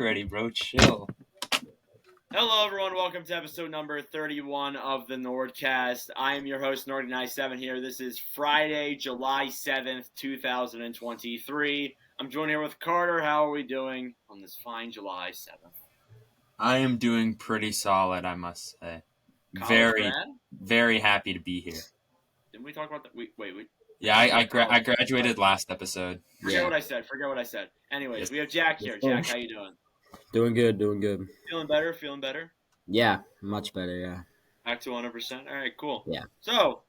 already, bro. Chill. Hello, everyone. Welcome to episode number 31 of the NordCast. I am your host, Nordy97 here. This is Friday, July 7th, 2023. I'm joined here with Carter. How are we doing on this fine July 7th? I am doing pretty solid, I must say. College Very happy to be here. Didn't we talk about that? Wait. Yeah, I graduated last episode. Forget what I said. Anyways, Yes. We have Jack here. Jack, how you doing? Doing good. Feeling better? Yeah, much better, yeah. Back to 100%? All right, cool. Yeah. So,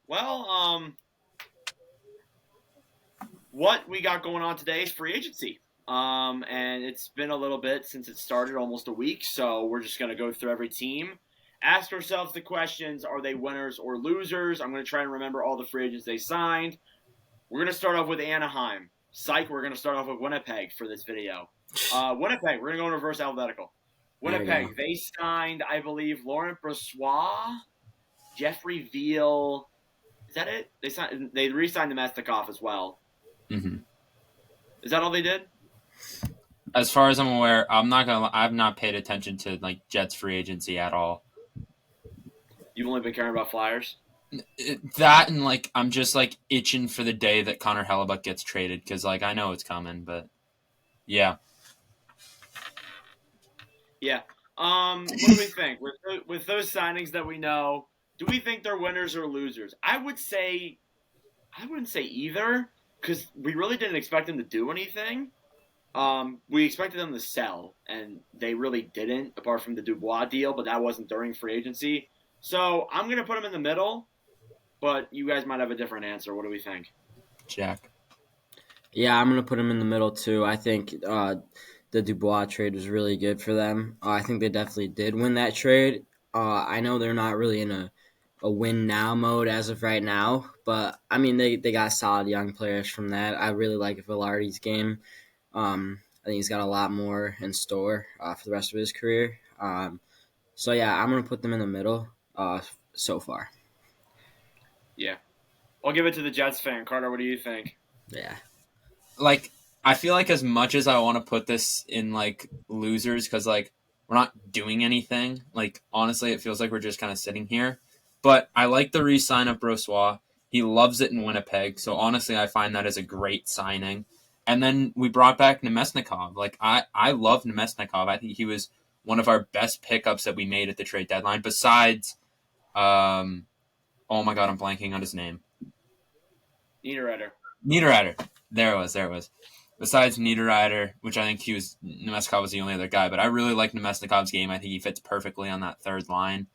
what we got going on today is free agency. And it's been a little bit since it started, almost a week, so we're just going to go through every team. Ask ourselves the questions, are they winners or losers? I'm going to try and remember all the free agents they signed. We're going to start off with Anaheim. Psych, we're going to start off with Winnipeg for this video. Winnipeg, we're going to go in reverse alphabetical. Winnipeg, they signed, I believe, Laurent Brossoit, Jeffrey Veal. Is that it? They re-signed Nemestikov as well. Mm-hmm. Is that all they did? As far as I'm aware, I've not paid attention to Jets free agency at all. You've only been caring about Flyers? That and I'm just itching for the day that Connor Hellebuyck gets traded because I know it's coming, but yeah. Yeah. What do we think with those signings that we know? Do we think they're winners or losers? I wouldn't say either because we really didn't expect them to do anything. We expected them to sell, and they really didn't, apart from the Dubois deal, but that wasn't during free agency. So I'm going to put them in the middle, but you guys might have a different answer. What do we think? Jack? Yeah, I'm going to put them in the middle, too. I think the Dubois trade was really good for them. I think they definitely did win that trade. I know they're not really in a win-now mode as of right now, but, I mean, they got solid young players from that. I really like Velarde's game. I think he's got a lot more in store for the rest of his career. So, yeah, I'm going to put them in the middle so far. Yeah. I'll give it to the Jets fan. Carter, what do you think? Yeah. I feel as much as I want to put this in, losers because, we're not doing anything. Honestly, it feels like we're just kind of sitting here. But I like the re-sign of Brossoit. He loves it in Winnipeg. So, honestly, I find that as a great signing. And then we brought back Nemestikov. I love Nemestikov. I think he was one of our best pickups that we made at the trade deadline. Besides, oh my God, I'm blanking on his name. Niederreiter. There it was. Besides Niederreiter, which I think Nemestikov was the only other guy, but I really like Nemestikov's game. I think he fits perfectly on that third line.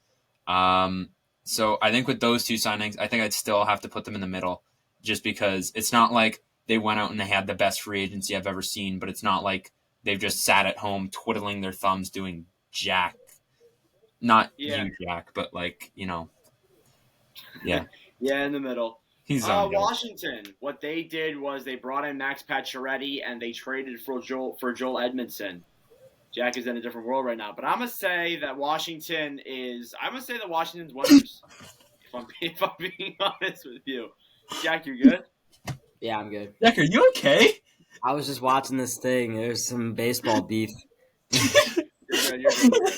So I think with those two signings, I think I'd still have to put them in the middle just because it's not like they went out and they had the best free agency I've ever seen, but it's not like they've just sat at home twiddling their thumbs doing jack. Not you, Jack, but yeah. Yeah, in the middle. He's Washington. What they did was they brought in Max Pacioretty and they traded for Joel Edmondson. Jack is in a different world right now, but I'm gonna say that Washington's winners. if I'm being honest with you, Jack, you good? Yeah, I'm good. Jack, are you okay? I was just watching this thing. There's some baseball beef. You're good.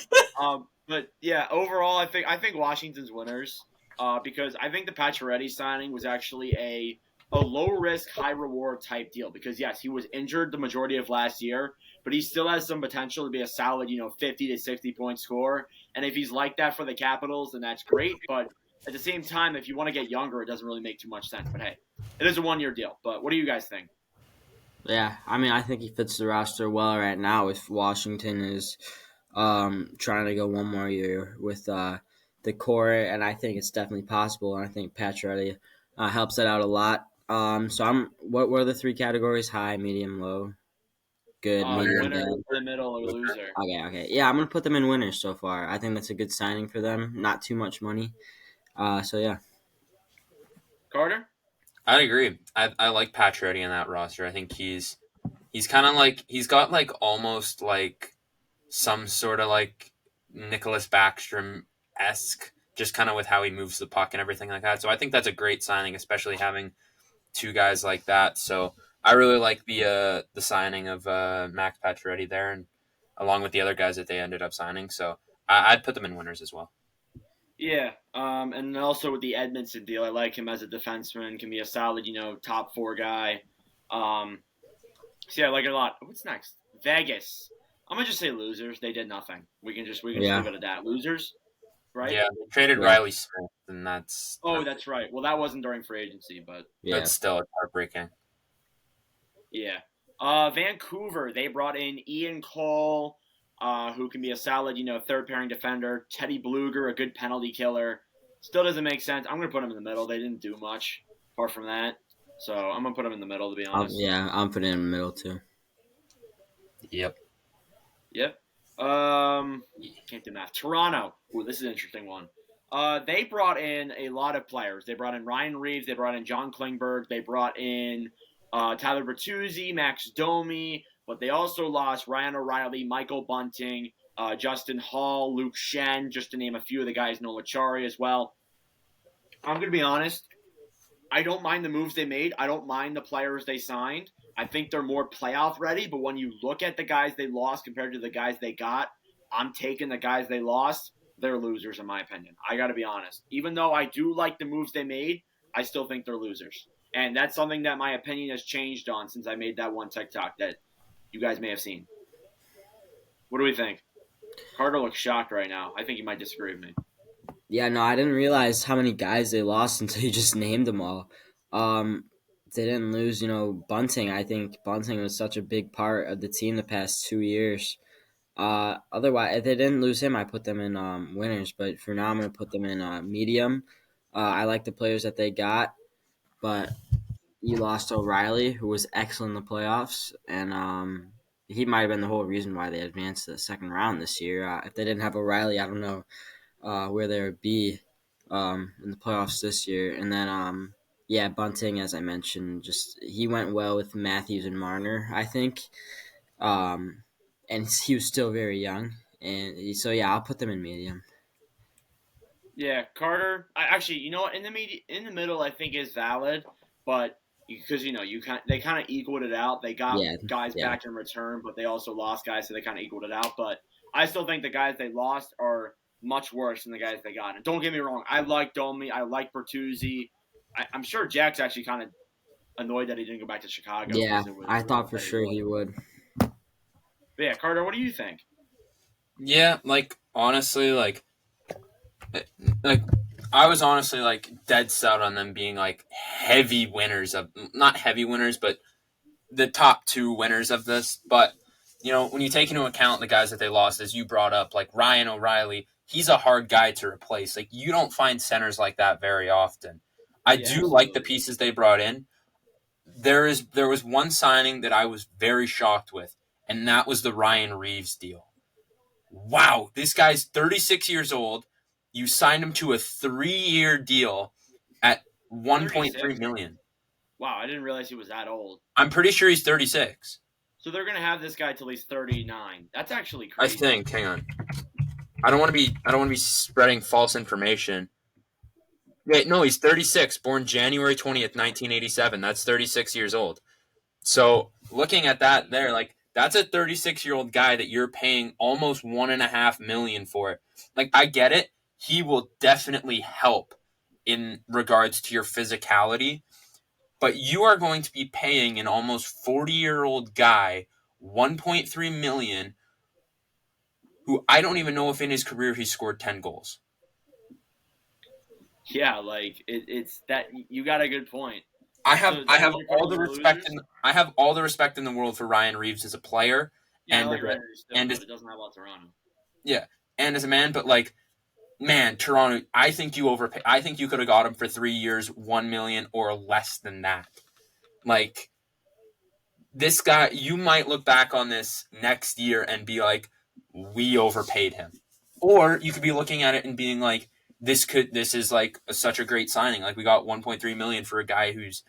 But yeah, overall, I think Washington's winners. Because I think the Pacioretty signing was actually a low-risk, high-reward type deal. Because, yes, he was injured the majority of last year, but he still has some potential to be a solid, 50 to 60-point scorer. And if he's like that for the Capitals, then that's great. But at the same time, if you want to get younger, it doesn't really make too much sense. But, hey, it is a one-year deal. But what do you guys think? Yeah, I mean, I think he fits the roster well right now if Washington is trying to go one more year with the core, and I think it's definitely possible, and I think Pacioretty helps that out a lot. What were the three categories? High, medium, low? Good, medium, winner, the middle, or loser. Okay. Yeah, I'm going to put them in winners so far. I think that's a good signing for them. Not too much money. So, yeah. Carter? I'd agree. I like Pacioretty in that roster. I think he's kind of he's got almost some sort of Nicholas Backstrom-esque, just kind of with how he moves the puck and everything like that. So I think that's a great signing, especially having two guys like that. So I really like the signing of Max Pacioretty there, and along with the other guys that they ended up signing. So I'd put them in winners as well. Yeah, and also with the Edmondson deal, I like him as a defenseman. Can be a solid, top 4 guy. So yeah, I like it a lot. What's next? Vegas. I'm gonna just say losers. They did nothing. We can just leave it at that. Losers, right? Yeah, they traded Riley Smith, and that's. Oh, that's right. Well, that wasn't during free agency, but that's still heartbreaking. Yeah. Vancouver. They brought in Ian Cole, who can be a solid, third pairing defender. Teddy Bluger, a good penalty killer. Still doesn't make sense. I'm gonna put him in the middle. They didn't do much apart from that, so I'm gonna put him in the middle to be honest. I'm putting him in the middle too. Yep. Can't do math. Toronto. Ooh, this is an interesting one. They brought in a lot of players. They brought in Ryan Reeves. They brought in John Klingberg. They brought in Tyler Bertuzzi, Max Domi. But they also lost Ryan O'Reilly, Michael Bunting, Justin Hall, Luke Shen, just to name a few of the guys, Noah Chari as well. I'm going to be honest. I don't mind the moves they made. I don't mind the players they signed. I think they're more playoff ready, but when you look at the guys they lost compared to the guys they got, I'm taking the guys they lost. They're losers in my opinion. I got to be honest. Even though I do like the moves they made, I still think they're losers. And that's something that my opinion has changed on since I made that one TikTok that you guys may have seen. What do we think? Carter looks shocked right now. I think he might disagree with me. Yeah, no, I didn't realize how many guys they lost until you just named them all. They didn't lose, Bunting. I think Bunting was such a big part of the team the past 2 years. Otherwise, if they didn't lose him, I put them in winners. But for now, I'm going to put them in medium. I like the players that they got, but you lost O'Reilly, who was excellent in the playoffs, and he might have been the whole reason why they advanced to the second round this year. If they didn't have O'Reilly, I don't know where they would be in the playoffs this year. And then, Bunting, as I mentioned, he went well with Matthews and Marner, I think. And he was still very young. And so, I'll put them in medium. Yeah, Carter. Actually, you know what? In the middle, I think is valid, but because they kind of equaled it out. They got guys back in return, but they also lost guys, so they kind of equaled it out. But I still think the guys they lost are much worse than the guys they got. And don't get me wrong, I like Domi, I like Bertuzzi. I'm sure Jack's actually kind of annoyed that he didn't go back to Chicago. Yeah, I thought for sure he would. But yeah, Carter, what do you think? Yeah, honestly, I was honestly dead set on them being heavy winners of, not heavy winners, but the top 2 winners of this. But when you take into account the guys that they lost, as you brought up, Ryan O'Reilly, he's a hard guy to replace. You don't find centers like that very often. I do like the pieces they brought in. There was one signing that I was very shocked with, and that was the Ryan Reeves deal. Wow, this guy's 36 years old. You signed him to a 3-year deal at $1.3 million. Wow, I didn't realize he was that old. I'm pretty sure he's 36. So they're gonna have this guy till he's 39. That's actually crazy. I think. Hang on. I don't want to be spreading false information. Wait, no, he's 36, born January 20th, 1987. That's 36 years old. So looking at that there, that's a 36-year-old guy that you're paying almost $1.5 million for. I get it. He will definitely help in regards to your physicality, but you are going to be paying an almost 40-year-old guy $1.3 million, who I don't even know if in his career he scored 10 goals. Yeah, it's that you got a good point. I have all the respect in the world for Ryan Reeves as a player, and it doesn't have lots around him. Yeah, and as a man, but man, Toronto, I think you overpay. I think you could have got him for 3 years, $1 million or less than that. This guy, you might look back on this next year and be like, we overpaid him, or you could be looking at it and being like, this is such a great signing. We got $1.3 million for a guy who's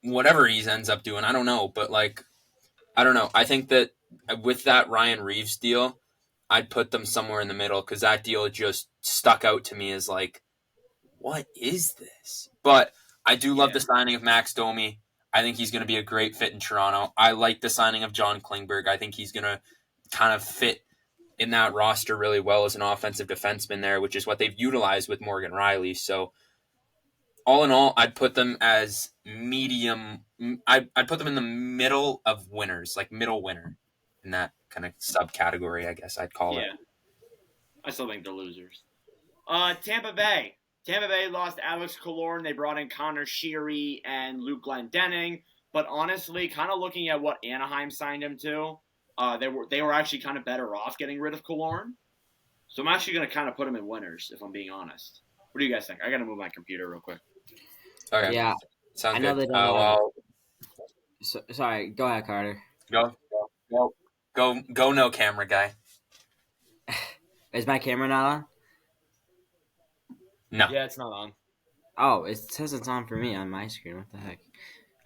whatever he ends up doing. I don't know, but I don't know. I think that with that Ryan Reeves deal, I'd put them somewhere in the middle because that deal just stuck out to me as what is this? But I do love the signing of Max Domi. I think he's going to be a great fit in Toronto. I like the signing of John Klingberg. I think he's going to kind of fit in that roster really well as an offensive defenseman there, which is what they've utilized with Morgan Riley. So all in all, I'd put them as medium. I'd put them in the middle of winners, like middle winner in that kind of subcategory, I guess I'd call it. Yeah. I still think they're losers. Tampa Bay. Tampa Bay lost Alex Killorn. They brought in Connor Sheary and Luke Glendening. But honestly, kind of looking at what Anaheim signed him to, they were actually kind of better off getting rid of Killorn. So I'm actually going to kind of put him in winners, if I'm being honest. What do you guys think? I got to move my computer real quick. Okay. Yeah, Sounds I know good. they don't. Sorry, go ahead, Carter. Go, no camera guy. Is my camera not on? No. Yeah, it's not on. Oh, it says it's on for me on my screen. What the heck?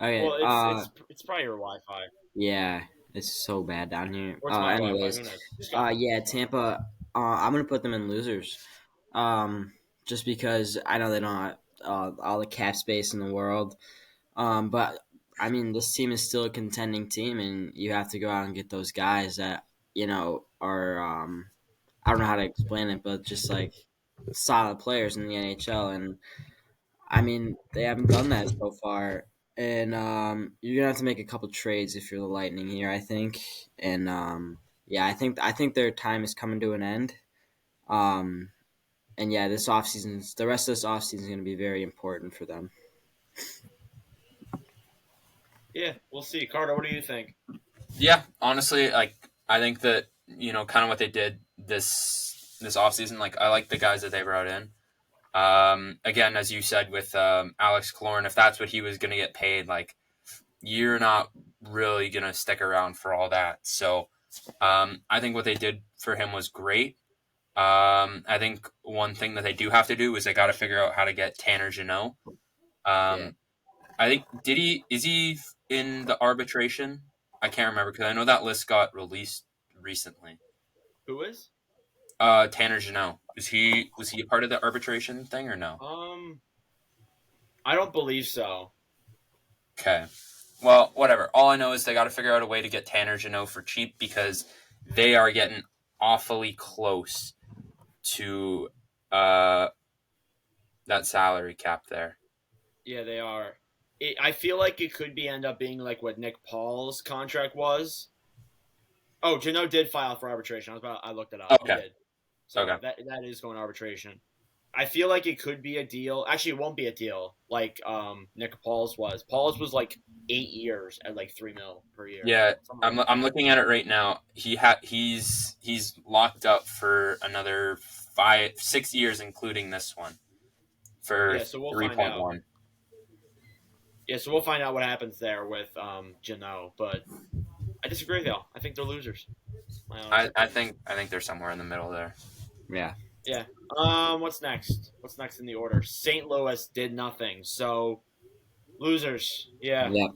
Okay. Well, it's probably your Wi-Fi. Yeah, it's so bad down here. Or it's my Anyways, Wi-Fi. yeah, Tampa. I'm gonna put them in losers. Just because I know they don't have all the cap space in the world. But I mean, this team is still a contending team, and you have to go out and get those guys that are. I don't know how to explain it, but just like solid players in the NHL, and I mean they haven't done that so far. And you're gonna have to make a couple trades if you're the Lightning here, I think. And yeah, I think their time is coming to an end. And yeah, the rest of this offseason is going to be very important for them. Yeah, we'll see. Carter, what do you think? Yeah, honestly, like I think that kind of what they did this offseason. Like I like the guys that they brought in. Again, as you said with Alex Killorn, if that's what he was going to get paid, like you're not really going to stick around for all that. So I think what they did for him was great. I think one thing that they do have to do is they got to figure out how to get Tanner Jeannot. Yeah. I think is he in the arbitration? I can't remember because I know that list got released recently. Who is? Tanner Jeannot. Was he a part of the arbitration thing or no? I don't believe so. Okay. Well, whatever. All I know is they got to figure out a way to get Tanner Jeannot for cheap because they are getting awfully close to that salary cap there. Yeah, they are. I feel like it could end up being like what Nick Paul's contract was. Oh, Jeannot did file for arbitration. I looked it up. Okay. He did. So Okay. that is going to arbitration. I feel like it could be a deal. Actually, it won't be a deal like Nick Paul's was. Paul's was like 8 years at like $3 million per year. Yeah, I'm looking at it right now. He's locked up for another 6 years, including this one, for so we'll 3.1. Yeah, so we'll find out what happens there with Jeannot. But I disagree with y'all. I think they're losers. I think they're somewhere in the middle there. Yeah. Yeah. What's next? What's next in the order? St. Louis did nothing. So losers. Yeah. Yep.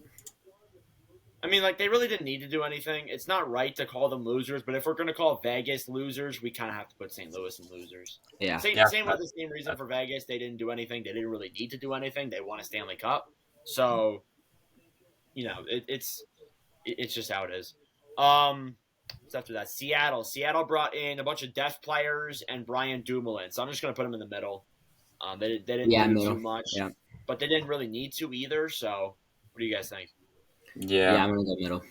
I mean, like, they really didn't need to do anything. It's not right to call them losers, but if we're going to call Vegas losers, we kind of have to put St. Louis in losers. Yeah. Same with the same reason for Vegas. They didn't do anything. They didn't really need to do anything. They won a Stanley Cup. So, it's just how it is. So after that, Seattle. Seattle brought in a bunch of deaf players and Brian Dumoulin. So I'm just going to put them in the middle. They didn't do too much, but they didn't really need to either. So what do you guys think? Yeah, I'm going to go middle.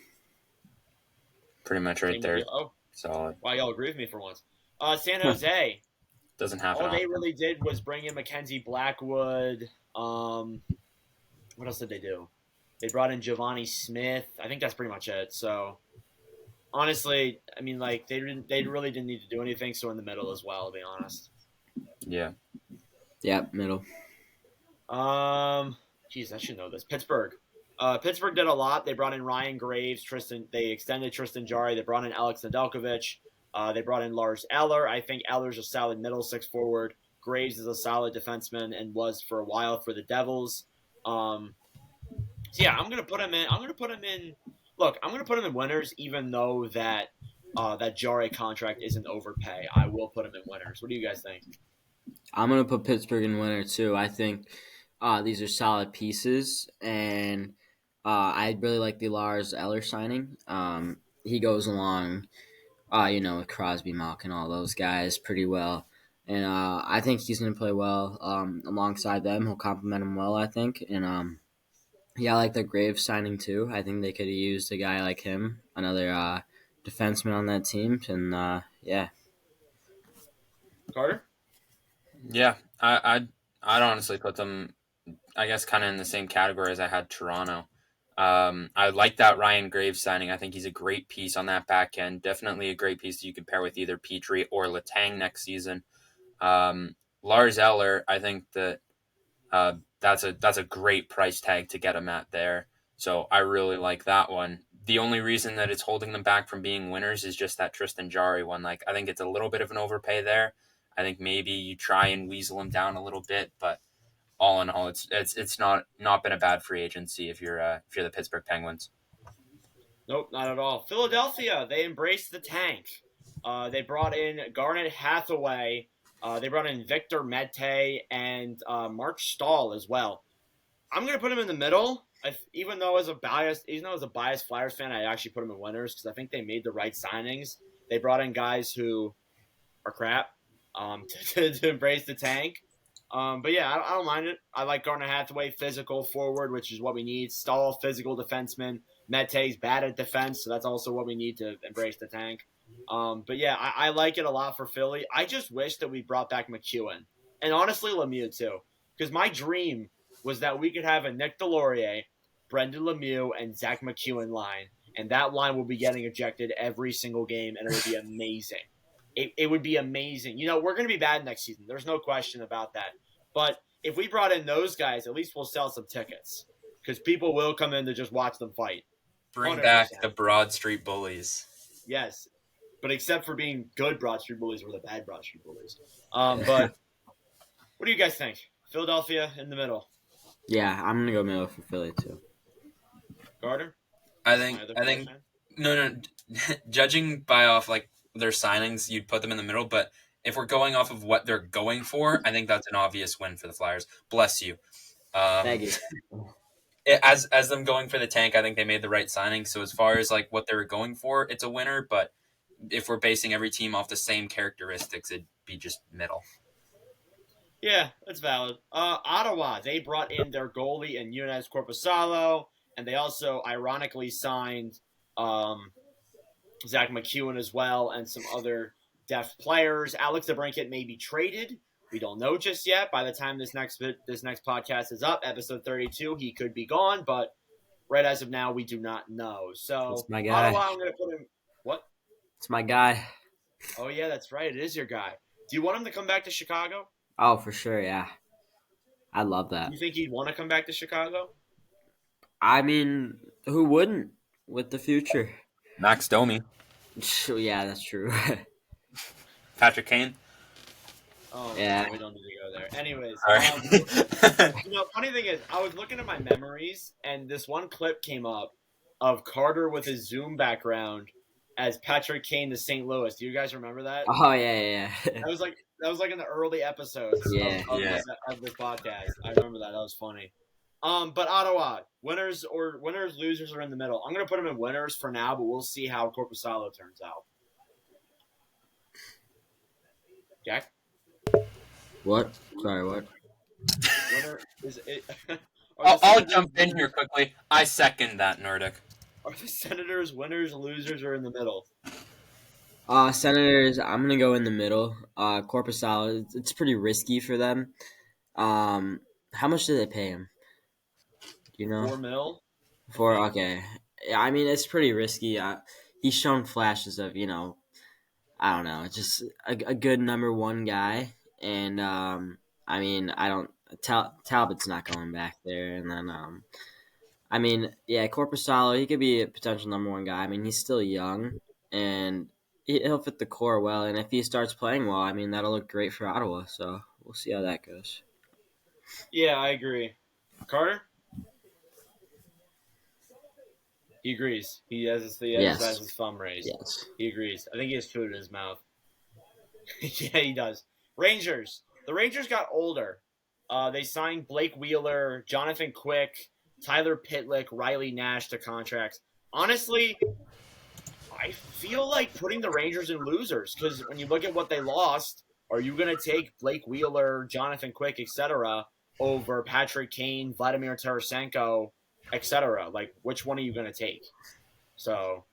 Pretty much right there. Oh, solid. Wow, y'all agree with me for once. San Jose. Doesn't happen. All they really did was bring in Mackenzie Blackwood. What else did they do? They brought in Giovanni Smith. I think that's pretty much it. So honestly, I mean, like they really didn't need to do anything. So in the middle as well, to be honest. Yeah. Yeah, middle. Geez, I should know this. Pittsburgh. Pittsburgh did a lot. They brought in Ryan Graves, They extended Tristan Jarry. They brought in Alex Nedeljkovic. They brought in Lars Eller. I think Eller's a solid middle six forward. Graves is a solid defenseman and was for a while for the Devils. So yeah, I'm gonna put him in. Look, I'm gonna put him in winners, even though that Jarry contract isn't overpay. I will put him in winners. What do you guys think? I'm gonna put Pittsburgh in winner too. I think these are solid pieces, and I really like the Lars Eller signing. He goes along, with Crosby, Malkin, all those guys pretty well. And I think he's going to play well alongside them. He'll complement them well, I think. And yeah, I like the Graves signing too. I think they could have used a guy like him, another defenseman on that team. And yeah. Carter? Yeah, I'd honestly put them, I guess, kind of in the same category as I had Toronto. I like that Ryan Graves signing. I think he's a great piece on that back end. Definitely a great piece that you could pair with either Petrie or Letang next season. Lars Eller, I think that that's a great price tag to get him at there. So I really like that one. The only reason that it's holding them back from being winners is just that Tristan Jarry one. Like, I think it's a little bit of an overpay there. I think maybe you try and weasel him down a little bit, but all in all, it's not been a bad free agency if you're the Pittsburgh Penguins. Nope, not at all. Philadelphia, they embraced the tank. They brought in Garnet Hathaway. They brought in Victor Mete and Mark Stahl as well. I'm going to put him in the middle. Even though as a biased Flyers fan, I actually put him in winners because I think they made the right signings. They brought in guys who are crap to embrace the tank. But yeah, I don't mind it. I like Garnet Hathaway, physical forward, which is what we need. Stahl, physical defenseman. Mete's bad at defense, so that's also what we need to embrace the tank. But yeah, I like it a lot for Philly. I just wish that we brought back McEwen. And honestly, Lemieux too. Because my dream was that we could have a Nick Delorier, Brendan Lemieux, and Zach McEwen line. And that line will be getting ejected every single game, and it would be amazing. It would be amazing. We're going to be bad next season. There's no question about that. But if we brought in those guys, at least we'll sell some tickets. Because people will come in to just watch them fight. Bring 100%. back the Broad Street Bullies. Yes. But except for being good Broad Street Bullies, we're the bad Broad Street Bullies. But what do you guys think? Philadelphia in the middle. Yeah, I'm going to go middle for Philly too. Carter? I think no. Judging by off like their signings, you'd put them in the middle. But if we're going off of what they're going for, I think that's an obvious win for the Flyers. Bless you. Thank you. As them going for the tank, I think they made the right signing. So as far as like what they were going for, it's a winner. But if we're basing every team off the same characteristics, it'd be just middle. Yeah, that's valid. Ottawa, they brought in their goalie in Younes Corpusalo, and they also ironically signed Zach McEwen as well and some other depth players. Alex DeBrincat may be traded. We don't know just yet. By the time this next podcast is up, episode 32, he could be gone. But right as of now, we do not know. So It's my guy. Ottawa, I'm going to put him. What? It's my guy. Oh yeah, that's right. It is your guy. Do you want him to come back to Chicago? Oh, for sure, yeah. I love that. You think he'd want to come back to Chicago? I mean, who wouldn't with the future? Max Domi. Yeah, that's true. Patrick Kane. Oh, yeah. No, we don't need to go there. Anyways, All right. funny thing is, I was looking at my memories, and this one clip came up of Carter with his Zoom background as Patrick Kane to St. Louis. Do you guys remember that? Oh, yeah. That was like in the early episodes of this podcast. I remember that. That was funny. But Ottawa, winners, losers are in the middle. I'm going to put them in winners for now, but we'll see how Corpusalo turns out. Jack? What? Sorry, what? Winner is it? I'll jump in here quickly. I second that, Nordic. Are the Senators winners, losers, or in the middle? Senators, I'm going to go in the middle. Corpusalo, it's pretty risky for them. How much did they pay him? Do you know? $4 million? Okay. Yeah, I mean, it's pretty risky. He's shown flashes of, I don't know, just a good number one guy. And, I mean, Talbot's not going back there. And then, Corpusalo, he could be a potential number one guy. I mean, he's still young, and he'll fit the core well. And if he starts playing well, I mean, that'll look great for Ottawa. So we'll see how that goes. Yeah, I agree. Carter? He agrees. He has his thumb raised. Yes. He agrees. I think he has food in his mouth. Yeah, he does. Rangers. The Rangers got older. They signed Blake Wheeler, Jonathan Quick, Tyler Pitlick, Riley Nash to contracts. Honestly, I feel like putting the Rangers in losers because when you look at what they lost, are you going to take Blake Wheeler, Jonathan Quick, etc., over Patrick Kane, Vladimir Tarasenko, etc.? Like, which one are you going to take? So,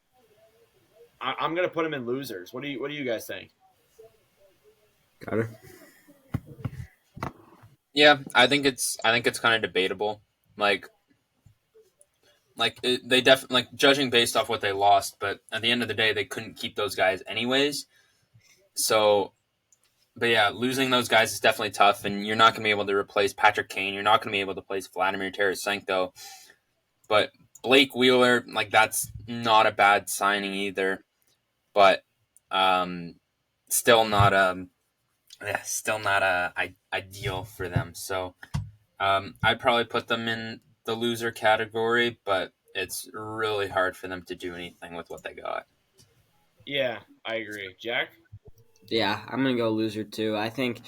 I'm going to put them in losers. What do you guys think? Got it. Yeah, I think it's kind of debatable. They definitely judging based off what they lost, but at the end of the day, they couldn't keep those guys anyways. So, but yeah, losing those guys is definitely tough, and you're not going to be able to replace Patrick Kane. You're not going to be able to replace Vladimir Tarasenko. But Blake Wheeler, that's not a bad signing either. But still not ideal for them. So I'd probably put them in the loser category, but it's really hard for them to do anything with what they got. Yeah, I agree. Jack? Yeah, I'm gonna go loser too. I think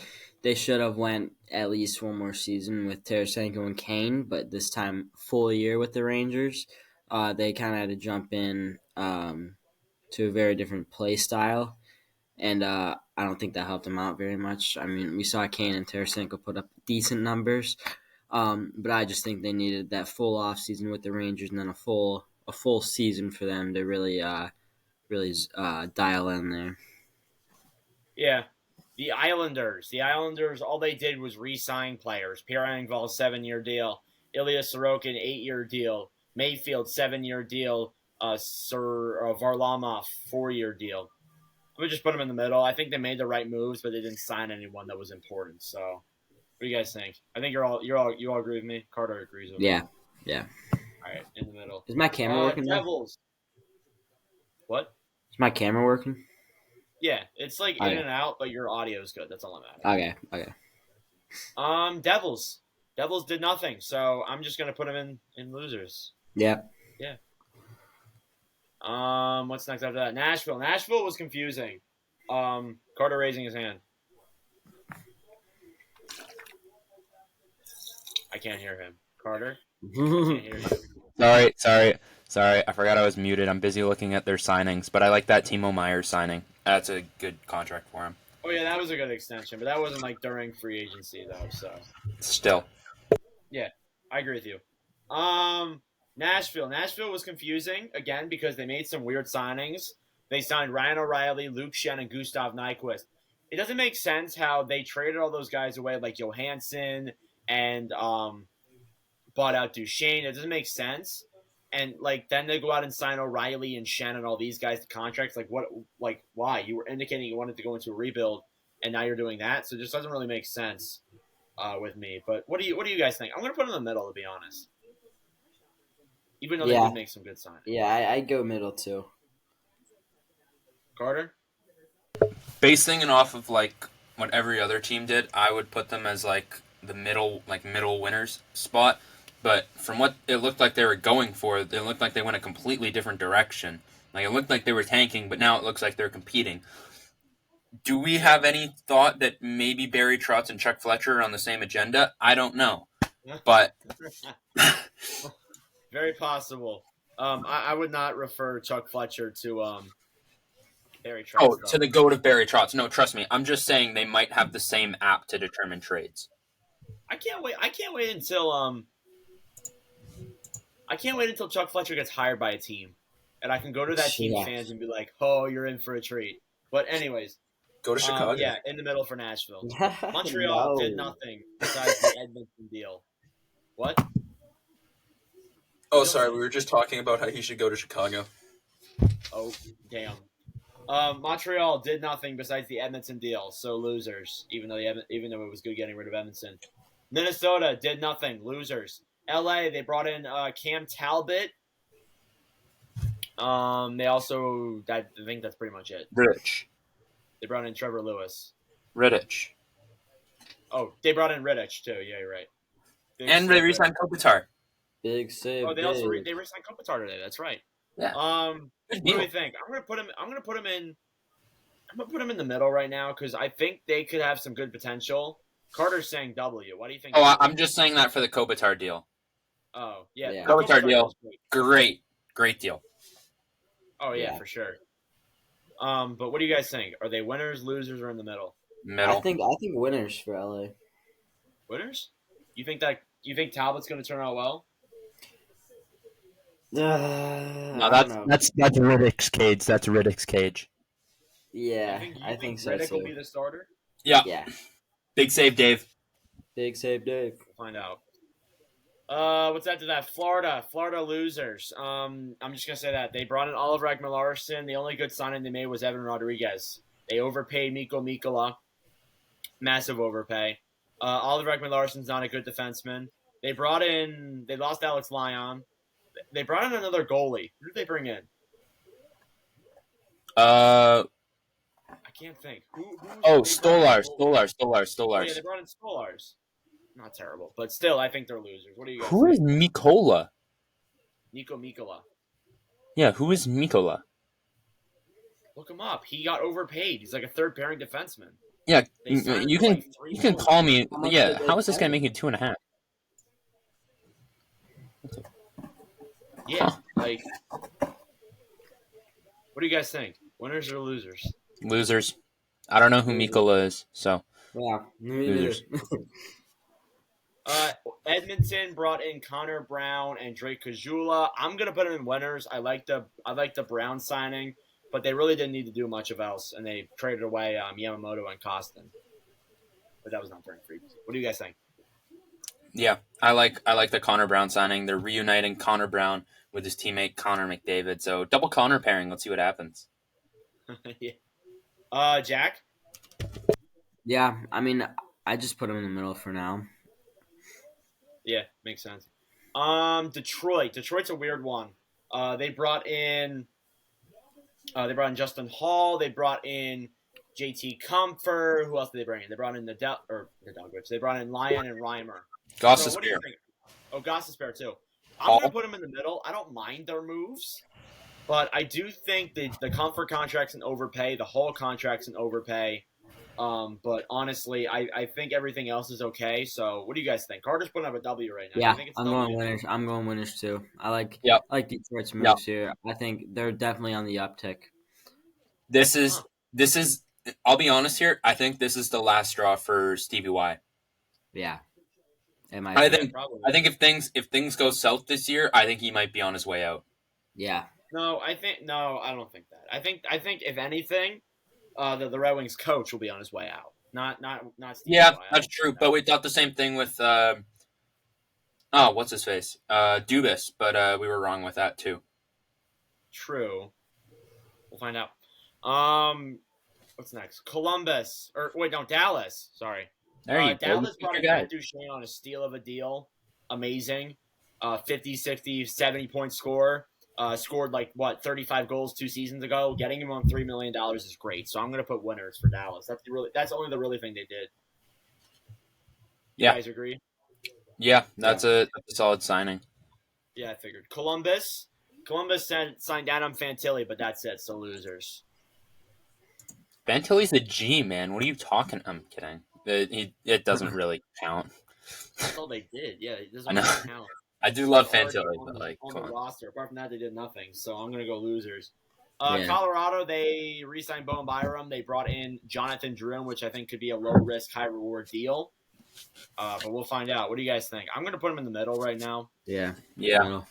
they should have went at least one more season with Tarasenko and Kane, but this time full year with the Rangers. They kind of had to jump in to a very different play style, and I don't think that helped them out very much. I mean, we saw Kane and Tarasenko put up decent numbers, but I just think they needed that full off season with the Rangers and then a full season for them to really dial in there. Yeah. The Islanders, all they did was re-sign players. Pierre Engvall, 7-year deal. Ilya Sorokin, 8-year deal. Mayfield, 7-year deal. Varlamov, 4-year deal. I'm gonna just put them in the middle. I think they made the right moves, but they didn't sign anyone that was important. So, what do you guys think? I think you all agree with me. Carter agrees with me. Yeah. All right, in the middle. Is my camera working? Devils. What? Is my camera working? Yeah, it's in and out, but your audio is good. That's all that matters. Okay. Devils. Devils did nothing, so I'm just gonna put them in losers. Yeah. Yeah. What's next after that? Nashville. Nashville was confusing. Carter raising his hand. I can't hear him. Carter? I can't hear you. Sorry. I forgot I was muted. I'm busy looking at their signings, but I like that Timo Meier signing. That's a good contract for him. Oh, yeah, that was a good extension, but that wasn't during free agency, though, so. Still. Yeah, I agree with you. Nashville. Nashville was confusing, again, because they made some weird signings. They signed Ryan O'Reilly, Luke Shen, and Gustav Nyquist. It doesn't make sense how they traded all those guys away, like Johansson and bought out Duchesne. It doesn't make sense. And, then they go out and sign O'Reilly and Shen and all these guys to contracts. Why? You were indicating you wanted to go into a rebuild, and now you're doing that? So it just doesn't really make sense with me. But what do you guys think? I'm going to put them in the middle, to be honest. Even though they did make some good signings. Yeah, I'd go middle, too. Carter? Basing it off of, what every other team did, I would put them as, the middle winners spot. But from what it looked like they were going for, it looked like they went a completely different direction. It looked like they were tanking, but now it looks like they're competing. Do we have any thought that maybe Barry Trotz and Chuck Fletcher are on the same agenda? I don't know. But very possible. I would not refer Chuck Fletcher to Barry Trotz. Oh, to the goat of Barry Trotz. No, trust me. I'm just saying they might have the same app to determine trades. I can't wait until Chuck Fletcher gets hired by a team, and I can go to that team's fans and be like, "Oh, you're in for a treat." But anyways, go to Chicago. Yeah, in the middle for Nashville. Montreal did nothing besides the Edmonton deal. What? Oh, sorry. We were just talking about how he should go to Chicago. Oh, damn. Montreal did nothing besides the Edmonton deal, so losers. Even though it was good getting rid of Edmonton. Minnesota did nothing, losers. LA, they brought in Cam Talbot. They also, I think that's pretty much it. Rittich. They brought in Trevor Lewis. Rittich. Oh, they brought in Rittich too. Yeah, you're right. And they re-signed Kopitar. Big save. Oh, they also re-signed Kopitar today. That's right. Yeah. What do we think? I'm gonna put him in the middle right now because I think they could have some good potential. Carter's saying W. What do you think? Oh, I'm just saying that for the Kopitar deal. Oh, yeah. Yeah. The Kopitar deal deal, is great. great deal. Oh, yeah, Yeah. for sure. But what do you guys think? Are they winners, losers, or in the middle? I Middle. think winners for LA. Winners? You think Talbot's going to turn out well? No, I don't know. that's Riddick's cage. That's Riddick's cage. Yeah, You I think think so Riddick will too. be the starter? Yeah, Yeah. big save, Dave. Big save, Dave. We'll find out. What's after that? Florida losers. I'm just gonna say that they brought in Oliver Ekman-Larsson. The only good signing they made was Evan Rodriguez. They overpaid Mikko Mikkola, massive overpay. Oliver Ekman-Larsson's not a good defenseman. They lost Alex Lyon. They brought in another goalie. Who did they bring in? Uh I can't think. Stolar. Oh yeah, they Stolars. brought in Stolars. Not terrible, but still, I think they're losers. What do you guys Who is think? Mikola? Nico Mikkola. Yeah, who is Mikola? Look him up. He got overpaid. He's like a third pairing defenseman. Yeah, They signed him you for can like $3 you can million. call me. How much Yeah, did they how is this pay guy him? making 2.5? Yeah, Huh. like, what do you guys think? Winners or losers? Losers. I don't know who Losers. Mikola is, so Yeah, me Losers. neither. Edmonton brought in Connor Brown and Drake Kajula. I'm gonna put them in winners. I like the Brown signing, but they really didn't need to do much of else, and they traded away Yamamoto and Costin. But that was not during free. What do you guys think? yeah, I like the Connor Brown signing. They're reuniting Connor Brown with his teammate Connor McDavid. So double Connor pairing. Let's see what happens. Yeah. Jack. Yeah, I mean, I just put him in the middle for now. Yeah, makes sense. Detroit. Detroit's a weird one. They brought in Justin Hall. They brought in JT Comfort. Who else did they bring in? They brought in the Dogwitch. They brought in Lyon and Reimer. So what do you Gostisbehere. think? Oh, Gostisbehere too. I'm Hall. gonna put them in the middle. I don't mind their moves, but I do think the Comfort contract's an overpay. The Hall contract's an overpay. But honestly, I think everything else is okay. So what do you guys think? Carter's putting up a W right now. Yeah, I think it's I'm W. going winners. I'm going winners too. Yep. I like Detroit's moves Yep. here. I think they're definitely on the uptick. This is. I'll be honest here. I think this is the last straw for Stevie Y. Yeah, it might I be. think. Probably. I think if things go south this year, I think he might be on his way out. Yeah, No, I don't think that. I think if anything, the Red Wings coach will be on his way out. Not Steve Yeah, Vai. that's true. But we thought the same thing with what's his face? Dubas, but we were wrong with that too. True. We'll find out. What's next? Columbus or wait, no, Dallas. Sorry. There you go. Dallas You brought picked in your guy. Matt Duchene on a steal of a deal. Amazing. 50, 60, 70-point score. Scored like 35 goals 2 seasons ago. Getting him on $3 million is great. So I'm gonna put winners for Dallas. That's only the really thing they did. Yeah. You guys agree? Yeah, that's a solid signing. Yeah, I figured. Columbus signed Adam Fantilli, but that's it. So losers. Fantilli's a G, man. What are you talking? I'm kidding. It doesn't really count. That's all they did. Yeah, it doesn't I know. really count. I do love They're already Fantilli, on but the- like, on come the on. roster. Apart from that, they did nothing. So I'm gonna go losers. Yeah. Colorado, they re-signed Bowen Byram. They brought in Jonathan Drouin, which I think could be a low risk, high reward deal. But we'll find out. What do you guys think? I'm gonna put him in the middle right now. yeah, Yeah, middle.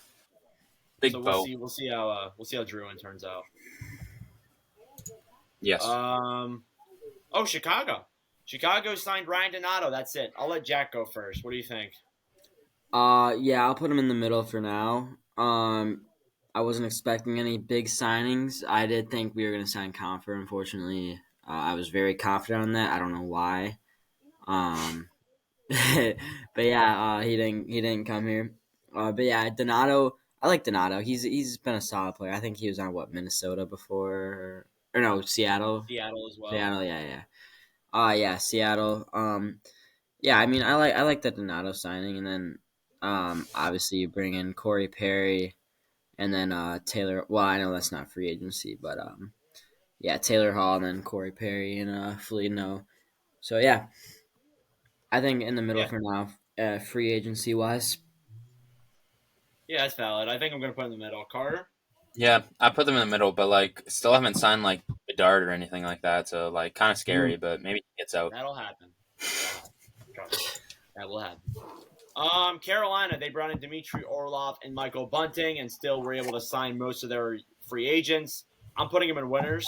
big So bow. we'll see how Drouin turns out. Yes. Chicago. Chicago signed Ryan Donato. That's it. I'll let Jack go first. What do you think? Yeah, I'll put him in the middle for now. I wasn't expecting any big signings. I did think we were going to sign Comfort. Unfortunately, I was very confident on that. I don't know why. But yeah, he didn't come here. But yeah, Donato. I like Donato. He's been a solid player. I think he was on Minnesota before, or no, Seattle. Seattle as well. Seattle, yeah. Yeah, Seattle. Yeah, I mean, I like the Donato signing, and then obviously you bring in Corey Perry, and then Taylor. Well, I know that's not free agency, but yeah, Taylor Hall, and then Corey Perry and Foligno. So yeah, I think in the middle Yeah. for now, free agency wise. Yeah, that's valid. I think I'm going to put in the middle. Carter? Yeah, I put them in the middle, but like still haven't signed like Bedard or anything like that. So like kind of scary, but maybe he gets out. That'll happen. Trust me. That will happen. Carolina, they brought in Dmitry Orlov and Michael Bunting and still were able to sign most of their free agents. I'm putting them in winners.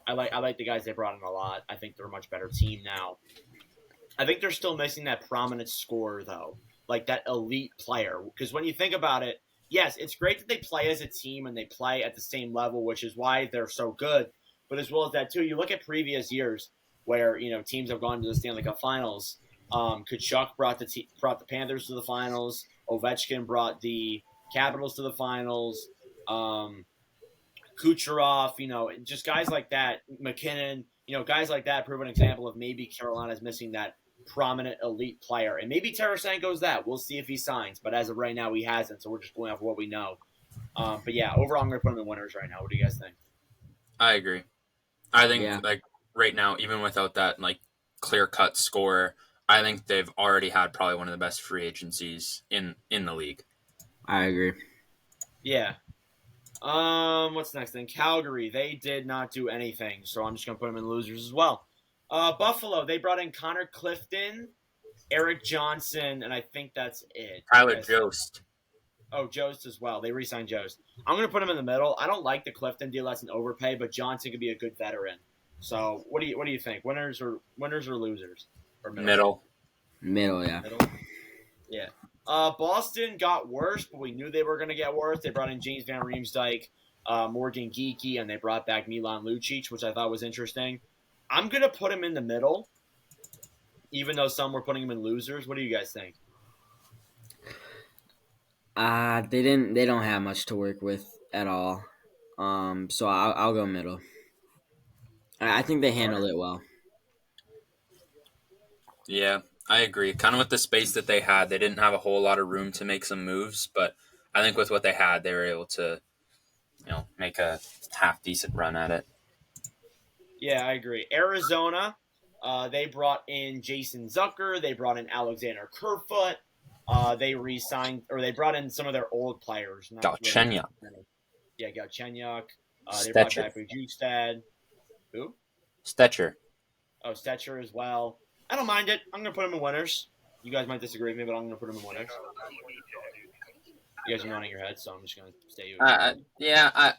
I like the guys they brought in a lot. I think they're a much better team now. I think they're still missing that prominent scorer, though, like that elite player. Because when you think about it, yes, it's great that they play as a team and they play at the same level, which is why they're so good. But as well as that, too, you look at previous years where teams have gone to the Stanley Cup Finals. Kachuk brought the Panthers to the finals. Ovechkin brought the Capitals to the finals. Kucherov, just guys like that. McKinnon, guys like that prove an example of maybe Carolina's missing that prominent elite player. And maybe Tarasenko's that. We'll see if he signs. But as of right now, he hasn't, so we're just going off what we know. But yeah, overall, I'm going to put him in winners right now. What do you guys think? I agree. I think like right now, even without that like clear-cut scorer, I think they've already had probably one of the best free agencies in the league. I agree. Yeah. What's next then? Calgary, they did not do anything, so I'm just going to put them in losers as well. Buffalo, they brought in Connor Clifton, Eric Johnson, and I think that's it. Tyler Jost. Oh, Jost as well. They re-signed Jost. I'm going to put him in the middle. I don't like the Clifton deal. That's an overpay, but Johnson could be a good veteran. So what do you think? Winners or losers? Or middle, yeah. Middle? Yeah. Boston got worse, but we knew they were going to get worse. They brought in James Van Riemsdyk, Morgan Geekie, and they brought back Milan Lucic, which I thought was interesting. I'm going to put him in the middle, even though some were putting him in losers. What do you guys think? They don't have much to work with at all. So I'll go middle. I think they handled it well. Yeah, I agree. Kind of with the space that they had, they didn't have a whole lot of room to make some moves, but I think with what they had, they were able to, make a half decent run at it. Yeah, I agree. Arizona, they brought in Jason Zucker. They brought in Alexander Kerfoot. They re-signed, or they brought in some of their old players. Galchenyuk. Yeah, Galchenyuk. They brought back Bujustad. Who? Stetcher. Oh, Stetcher as well. I don't mind it. I'm going to put them in winners. You guys might disagree with me, but I'm going to put them in winners. You guys are nodding your head, so I'm just going to stay.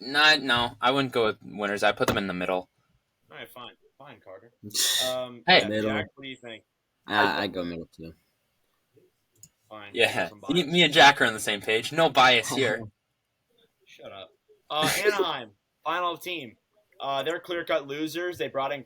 No, I wouldn't go with winners. I put them in the middle. All right, fine, Carter. Hey, middle. Jack, what do you think? I go middle too. Fine. Yeah, me and Jack are on the same page. No bias here. Shut up. Anaheim, final team. They're clear-cut losers. They brought in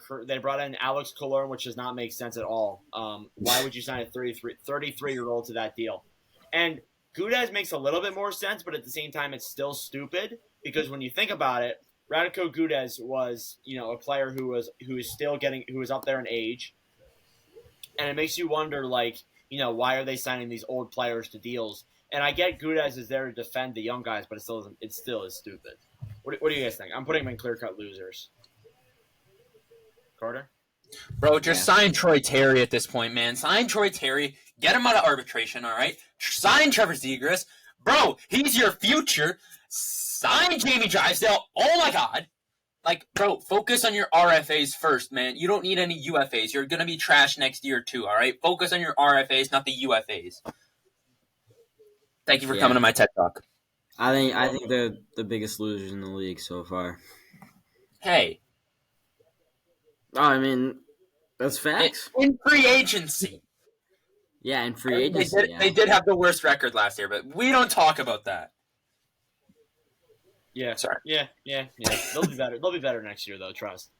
Alex Killorn, which does not make sense at all. Why would you sign a 33-year-old to that deal? And Gudez makes a little bit more sense, but at the same time, it's still stupid because when you think about it, Radko Gudez was, a player who was up there in age, and it makes you wonder, why are they signing these old players to deals? And I get Gudez is there to defend the young guys, but it still is stupid. What do you guys think? I'm putting them in clear-cut losers. Carter? Bro, just sign Troy Terry at this point, man. Sign Troy Terry. Get him out of arbitration, all right? Sign Trevor Zegras. Bro, he's your future. Sign Jamie Drysdale. Oh, my God. Bro, focus on your RFAs first, man. You don't need any UFAs. You're going to be trash next year, too, all right? Focus on your RFAs, not the UFAs. Thank you for coming to my TED Talk. I think they're the biggest losers in the league so far. Hey. Oh, I mean, that's facts. In free agency. Yeah, in free agency. They did have the worst record last year, but we don't talk about that. Yeah. Sorry. Yeah. They'll be better. They'll be better next year, though. Trust.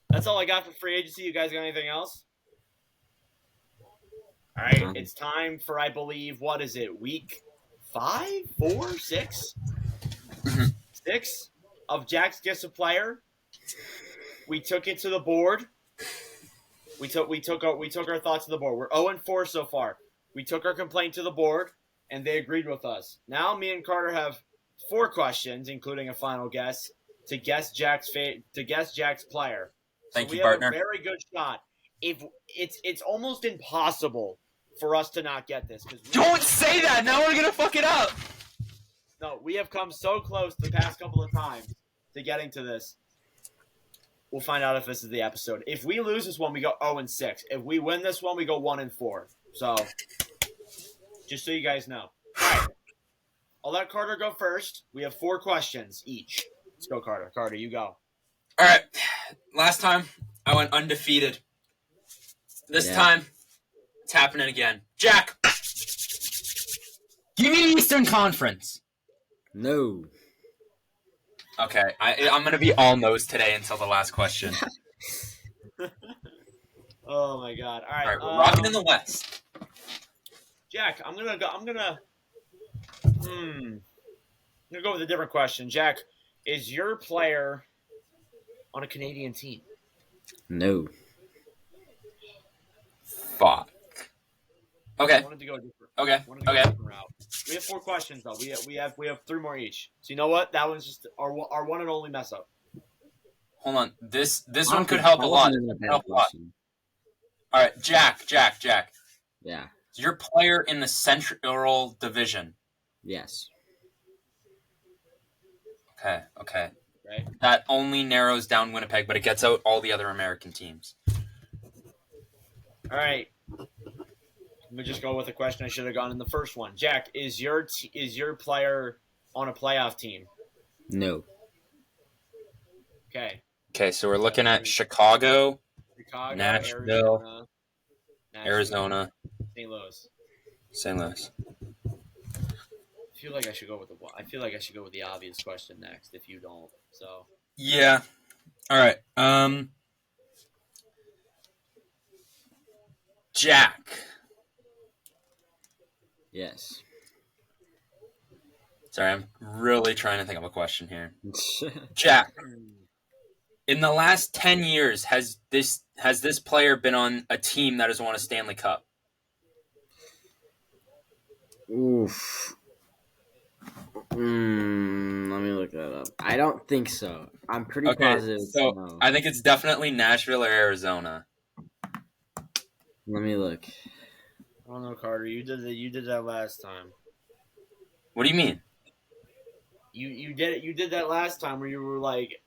That's all I got for free agency. You guys got anything else? All right. It's time for, I believe, what is it? Week 5, 4, 6? 6 of Jack's Guess a Player. We took it to the board. We took our thoughts to the board. We're 0-4 so far. We took our complaint to the board, and they agreed with us. Now me and Carter have 4 questions, including a final guess, to guess Jack's player. Thank you, we partner. have a very good shot. If it's almost impossible for us to not get this. Don't say that. Now we're gonna fuck it up. No, we have come so close the past couple of times to getting to this. We'll find out if this is the episode. If we lose this one, we go 0-6. If we win this one, we go 1-4. So, just so you guys know. All right. I'll let Carter go first. We have 4 questions each. Let's go, Carter. Carter, you go. All right. Last time, I went undefeated. This time, it's happening again. Jack, give me the Eastern Conference. No. Okay, I'm going to be all nose today until the last question. Oh, my God. All right. We're rocking in the West. Jack, I'm gonna go with a different question. Jack, is your player on a Canadian team? No. Fuck. Okay. I wanted to go a different. Okay. A different route. We have 4 questions though. We have 3 more each. So you know what? That one's just our one and only mess up. Hold on. This one could help a lot. All right, Jack. Yeah. Is your player in the Central Division? Yes. Okay. Right. That only narrows down Winnipeg, but it gets out all the other American teams. All right. Let me just go with a question I should have gone in the first one. Jack, is your player on a playoff team? No. Okay. Okay, so we're looking at Chicago, Nashville, Arizona, St. Louis. St. Louis. I feel like I should go with the obvious question next. If you don't, so Yeah. All right. Jack. Yes. Sorry, I'm really trying to think of a question here. Jack. In the last 10 years, has this player been on a team that has won a Stanley Cup? Oof. Let me look that up. I don't think so. I'm pretty positive. So no. I think it's definitely Nashville or Arizona. Let me look. I don't know, Carter. You did that last time. What do you mean? You did that last time where you were like,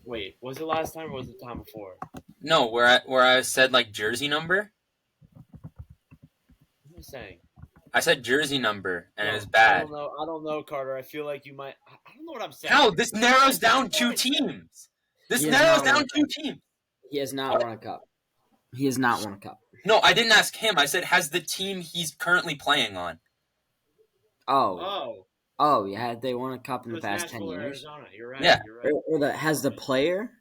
wait, was it last time or was it the time before? No, where I said like jersey number. What am I saying? I said jersey number, and it was bad. I don't know, Carter. I feel like you might. I don't know what I'm saying. How? This narrows down 2 teams. He has not won a cup. He has not won a cup. No, I didn't ask him. I said, has the team he's currently playing on? Oh, yeah. They won a cup in the past 10 years. Arizona. You're right. Yeah. You're right. Has the player?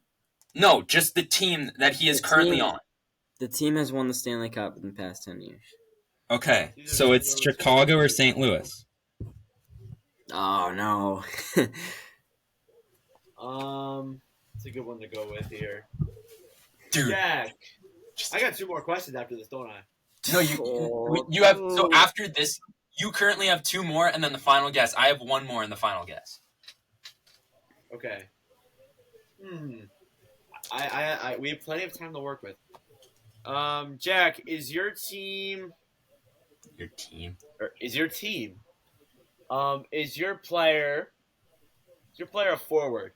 No, just the team that he is currently on. The team has won the Stanley Cup in the past 10 years. Okay, so it's Chicago or St. Louis? Oh, no. It's a good one to go with here. Dude. Jack, I got 2 more questions after this, don't I? No, you have. So after this, you currently have 2 more, and then the final guess. I have 1 more in the final guess. Okay. We have plenty of time to work with. Jack, is your team? Your team? Is your player? Is your player a forward?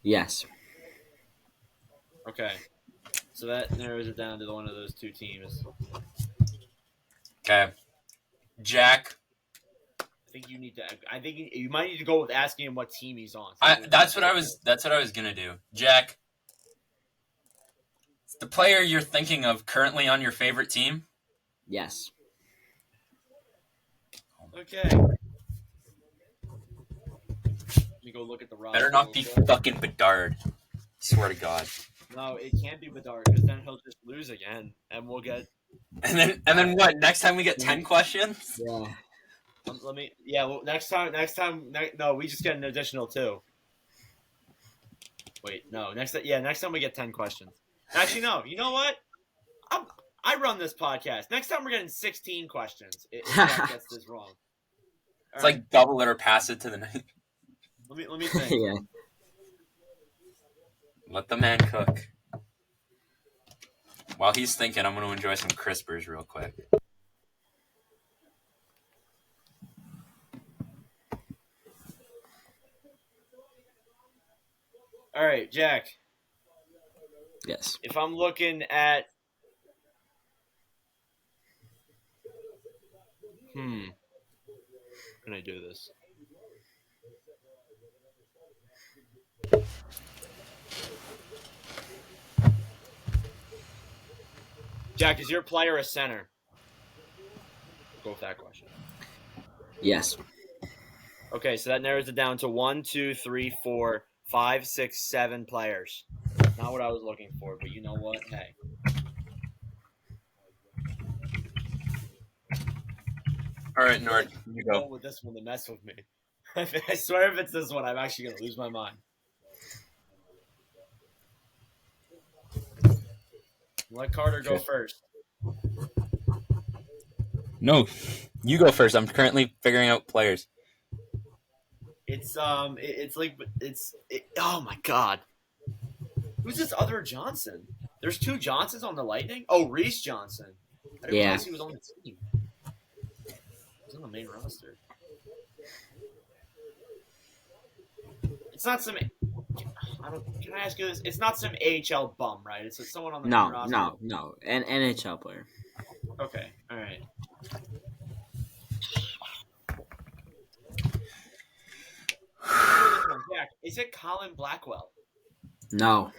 Yes. Okay. So that narrows it down to one of those 2 teams. Okay. Jack. I think you might need to go with asking him what team he's on. That's what I was gonna do. Jack. Is the player you're thinking of currently on your favorite team? Yes. Okay. Let me go look at the roster. Better not be fucking Bedard. Swear to God. No, it can't be Bedard because then he'll just lose again, and we'll get. And then what? Next time we get 10 questions? Yeah. Well, next time. No, we just get an additional 2. Wait, no. Next time we get 10 questions. Actually, no. You know what? I run this podcast. Next time we're getting 16 questions. If Jack gets this wrong. It's like double it or pass it to the night. Let me think. Yeah. Let the man cook. While he's thinking, I'm going to enjoy some Crispers real quick. Jack. Yes. If I'm looking at, how can I do this? Jack, is your player a center? Go with that question. Yes. Okay, so that narrows it down to 1, 2, 3, 4, 5, 6, 7 players. Not what I was looking for, but you know what? Hey. All right, Nord, you Go go. with this one to mess with me. I swear if it's this one, I'm actually going to lose my mind. Let Carter go first. No, you go first. I'm currently figuring out players. Oh my God. Who's this other Johnson? There's 2 Johnsons on the Lightning? Oh, Reese Johnson. I didn't realize he was on the team. He's on the main roster. It's not some. Can I ask you this? It's not some AHL bum, right? It's someone on the main roster. No. An NHL player. Okay, all right. Jack, is it Colin Blackwell? No.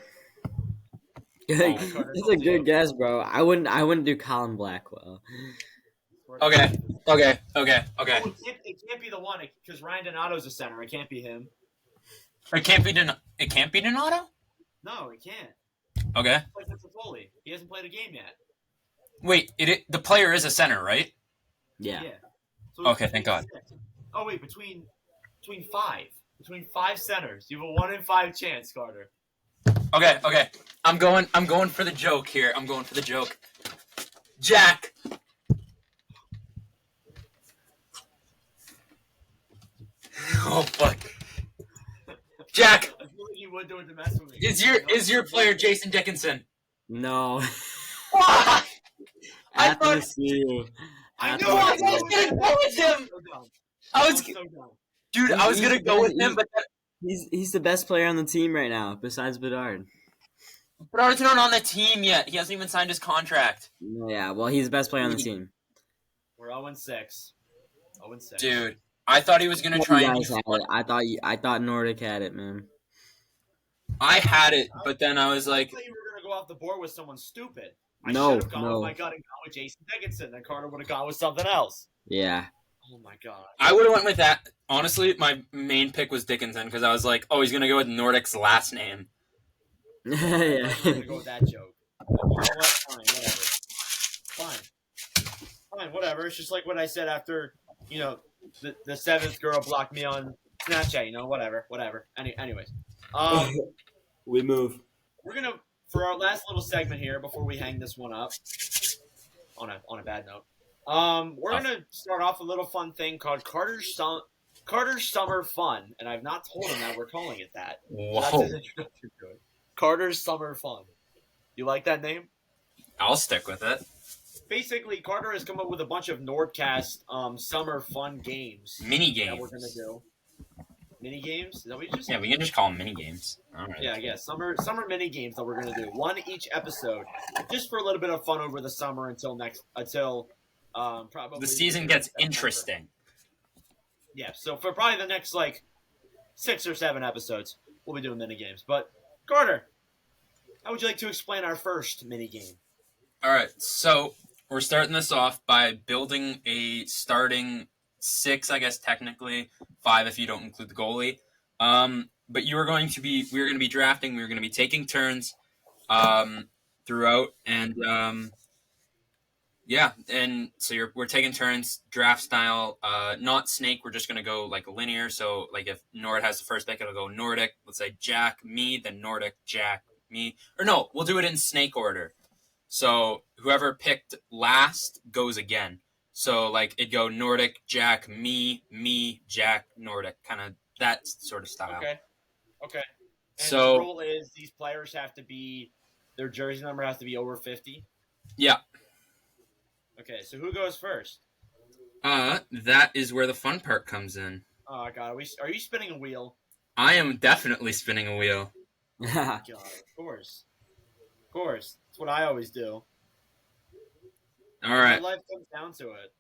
It's a good guess, bro. I wouldn't do Colin Blackwell. Okay. Oh, it can't be the one because Ryan Donato's a center. It can't be him. It can't be Donato? No, it can't. Okay. It's like Toffoli. He hasn't played a game yet. Wait, the player is a center, right? Yeah. So Okay, thank God. 6. Oh wait, between 5. Between 5 centers. You have a 1 in 5 chance, Carter. Okay. I'm going for the joke here. I'm going for the joke. Jack. Oh fuck. Jack. I feel like you would do it to mess with me. Is your player Jason Dickinson? No. Fuck! I At the seal. I knew I was gonna go with him. I was gonna go with him, but he's the best player on the team right now, besides Bedard. Bedard's not on the team yet. He hasn't even signed his contract. Yeah, well, he's the best player on the team. We're 0-6. 0-6. Dude, I thought he was gonna try and. I thought Nordic had it, man. I had it, but then I was like, I thought you were gonna go off the board with someone stupid. I No. should have gone with my gut and gone with Jason Dickinson. Then Carter would have gone with something else. Yeah. Oh my God. I would have went with that. Honestly, my main pick was Dickinson because I was like, oh, he's gonna go with Nordic's last name. Yeah. I'm gonna go with that joke. You know what? Fine, whatever. It's just like what I said after, the 7th girl blocked me on Snapchat. Whatever. Anyways, We move. we're gonna for our last little segment here before we hang this one up. On a bad note, we're gonna start off a little fun thing called Carter's Summer Fun, and I've not told him that we're calling it that. So that's his introduction to it. Carter's Summer Fun. You like that name? I'll stick with it. Basically, Carter has come up with a bunch of NordCast summer fun games. Mini that we're games. gonna do. Mini games? Is that what you just said? Yeah, we can just call them mini games. All right. Yeah, I guess. Summer mini games that we're gonna do. One each episode. Just for a little bit of fun over the summer until probably The season gets September. interesting. Yeah, so for probably the next 6 or 7 episodes, we'll be doing mini games. But Carter, how would you like to explain our first mini game? All right, so we're starting this off by building a starting 6, I guess technically 5 if you don't include the goalie. But we were going to be drafting. We were going to be taking turns throughout, and and so we're taking turns draft style, not snake. We're just going to go linear. So if Nord has the first pick, it'll go Nordic. Let's say Jack, me, then Nordic, Jack, me. Or no, we'll do it in snake order. So whoever picked last goes again. So it'd go Nordic, Jack, me, Jack, Nordic, kind of that sort of style. Okay. And So the rule is these players have to be their jersey number has to be over 50. Yeah. Okay, so who goes first? That is where the fun part comes in. Oh God, are you spinning a wheel? I am definitely spinning a wheel. God, of course. Of course. That's what I always do. All My right. life comes down to it.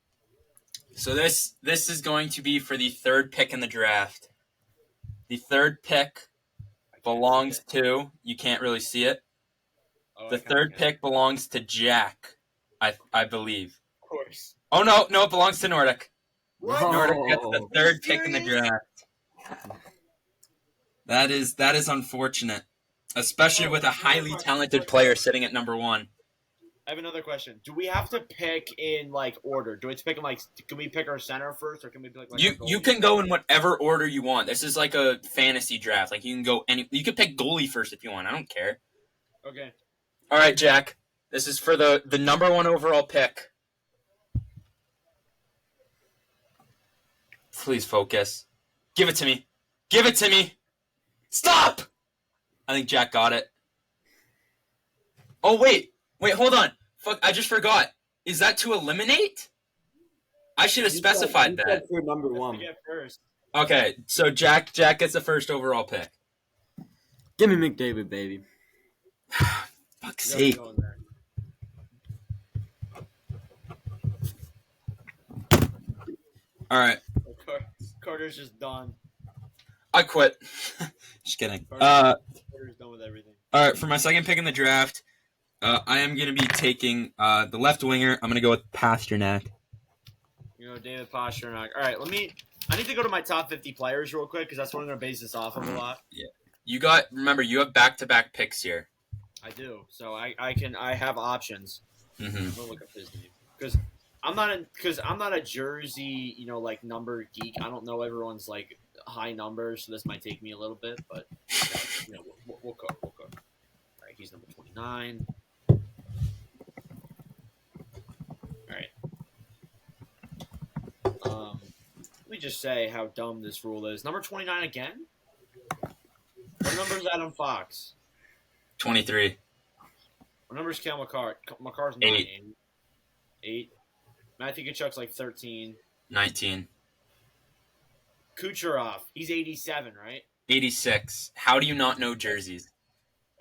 So this is going to be for the third pick in the draft. The third pick belongs to, you can't really see it. The third pick belongs to Jack, I believe. Of course. Oh, no, it belongs to Nordic. What? Nordic gets the No. third pick in the Serious? draft. That is unfortunate, especially with a highly talented player sitting at number 1. I have another question. Do we have to pick in like order? Do we have to pick in like? Can we pick our center first, or can we pick like? You can go in whatever order you want. This is like a fantasy draft. Like you can go you can pick goalie first if you want. I don't care. Okay. All right, Jack. This is for the number 1 overall pick. Please focus. Give it to me. Give it to me. Stop! I think Jack got it. Oh, wait, hold on. Fuck, I just forgot. Is that to eliminate? I should have specified that. For number Let's 1. get first. Okay, so Jack gets the first overall pick. Give me McDavid, baby. Fuck's You sake. gotta go in there. All right, Carter's just done. I quit. Just kidding. Carter's done with everything. All right, for my second pick in the draft, I am going to be taking the left winger. I'm going to go with Pasternak. You know, David Pasternak. All right, I need to go to my top 50 players real quick because that's what I'm going to base this off of a lot. Remember, you have back-to-back picks here. I do, so I have options. Mm-hmm. I'm gonna look up his name because I'm not a jersey, like number geek. I don't know everyone's like high numbers, so this might take me a little bit, but we'll cook. All right, he's number 29. All right. Let me just say how dumb this rule is. Number 29 again. What number is Adam Fox? 23. What number is Cal McCarr? McCarr's 9. 8. Matthew Tkachuk's like 13. 19. Kucherov, he's 87, right? 86. How do you not know jerseys?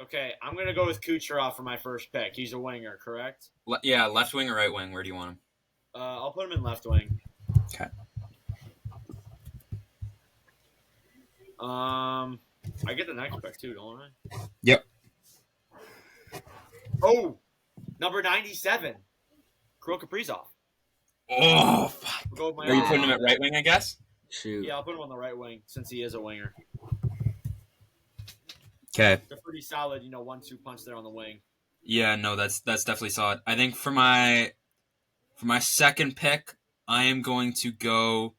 Okay, I'm going to go with Kucherov for my first pick. He's a winger, correct? Yeah, left wing or right wing? Where do you want him? I'll put him in left wing. Okay. I get the next pick too, don't I? Yep. Oh, number 97, Kirill Kaprizov. Oh, fuck. We'll go with my Are you other putting him one. at right wing, I guess? Shoot. Yeah, I'll put him on the right wing since he is a winger. Okay. They're pretty solid, 1-2 punch there on the wing. Yeah, no, that's definitely solid. I think for my second pick, I am going to go.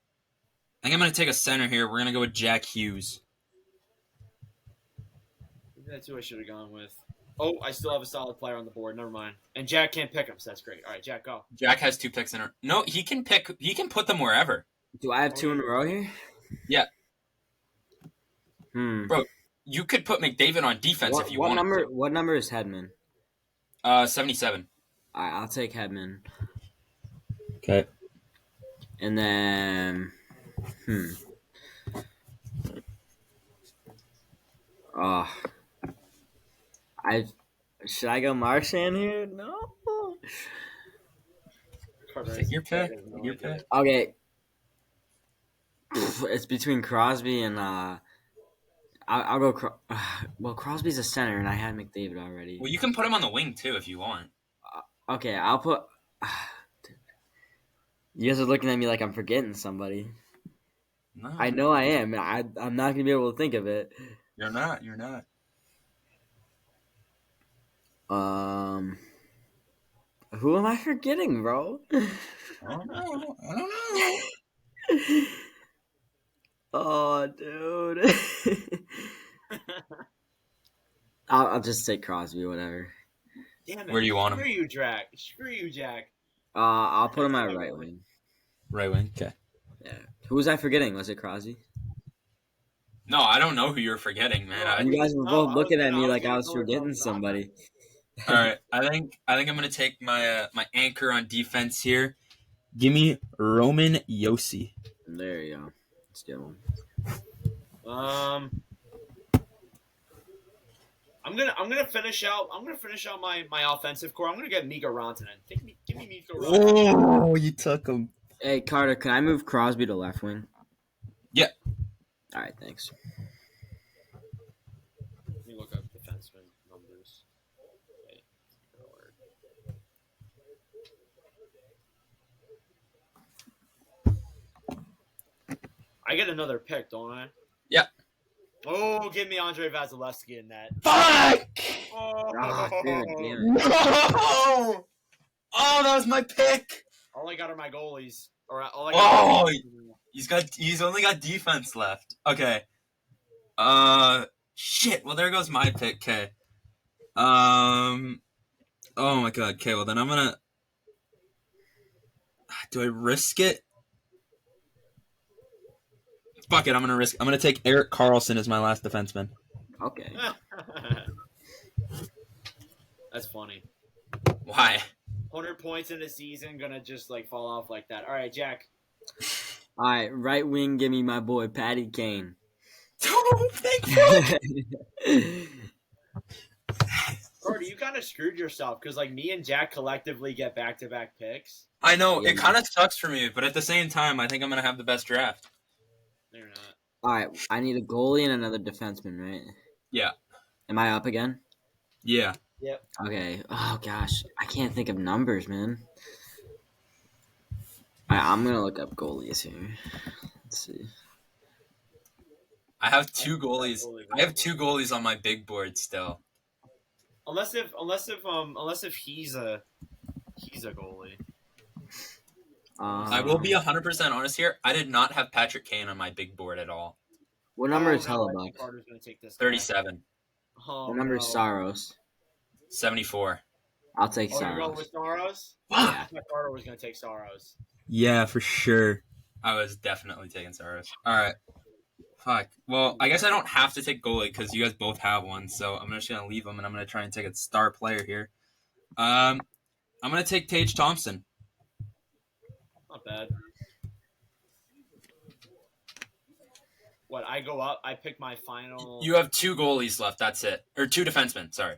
I think I'm going to take a center here. We're going to go with Jack Hughes. Maybe that's who I should have gone with. Oh, I still have a solid player on the board. Never mind. And Jack can't pick him, so that's great. All right, Jack, go. Jack has 2 picks in a. No, he can pick. He can put them wherever. Do I have 2 in a row here? Yeah. Bro, you could put McDavid on defense if you what wanted number? to. What number is Hedman? 77. All right, I'll take Hedman. Okay. And then, should I go Marchand here? No. Take your pick. Your pick. Okay. It's between Crosby and I'll go. Well, Crosby's a center, and I had McDavid already. Well, you can put him on the wing too if you want. Okay, I'll put. You guys are looking at me like I'm forgetting somebody. No, I know I am. I'm not gonna be able to think of it. You're not. You're not. Who am I forgetting, bro? I don't know. Oh, dude. I'll just take Crosby, whatever. Damn it. Where do you want him? Screw you, Jack. Screw you, Jack. I'll put him at right wing. Right wing. Okay. Yeah. Who was I forgetting? Was it Crosby? No, I don't know who you're forgetting, man. You guys were both looking at me like I was gonna go with forgetting Zacha. somebody. All right, I think I'm gonna take my my anchor on defense here. Give me Roman Yossi. There you go. Let's get one. I'm gonna finish out my offensive core. I'm gonna get Mika Rantanen. Give me Mika Rantanen. Oh, you took him. Hey, Carter, can I move Crosby to left wing? Yeah. All right, thanks. Let me look up defenseman numbers. Okay. I get another pick, don't I? Yeah. Oh, give me Andre Vasilevsky in that. Fuck! Oh, Damn it. No! Oh, that was my pick. all I got are my goalies. Or all I Oh, got he's only got defense left. Okay. Shit. Well, there goes my pick. Okay. Oh my god. Okay. Well, then I'm gonna. Do I risk it? Fuck it. I'm gonna risk. I'm gonna take Erik Karlsson as my last defenseman. Okay. That's funny. Why? 100 points in a season, gonna just like fall off like that. All right, Jack. All right, right wing, give me my boy Patty Kane. Oh, thank fuck! Carter, you kind of screwed yourself because like me and Jack collectively get back-to-back picks. I know Yeah. it kind of sucks for me, but at the same time, I think I'm gonna have the best draft. They're not. All right, I need a goalie and another defenseman, right? Yeah. Am I up again? Yeah. Yep. Okay. Oh gosh, I can't think of numbers, man. I'm gonna look up goalies here. Let's see. I have two goalies. I have two goalies on my big board still. Unless if he's a goalie. I will be 100% honest here. I did not have Patrick Kane on my big board at all. What number is no, Hellebuck? Carter's gonna take this guy. 37. Oh, What number is no. Saros? 74. I'll take Oh, you're going Saros. with Saros? Fuck. I thought Carter was gonna take Saros. Yeah, for sure. I was definitely taking Saros. All right. Fuck. Well, I guess I don't have to take goalie because you guys both have one, so I'm just gonna leave them and I'm gonna try and take a star player here. I'm gonna take Tage Thompson. Not bad. What, I go up, I pick my final... You have two goalies left. That's it, or two defensemen. Sorry.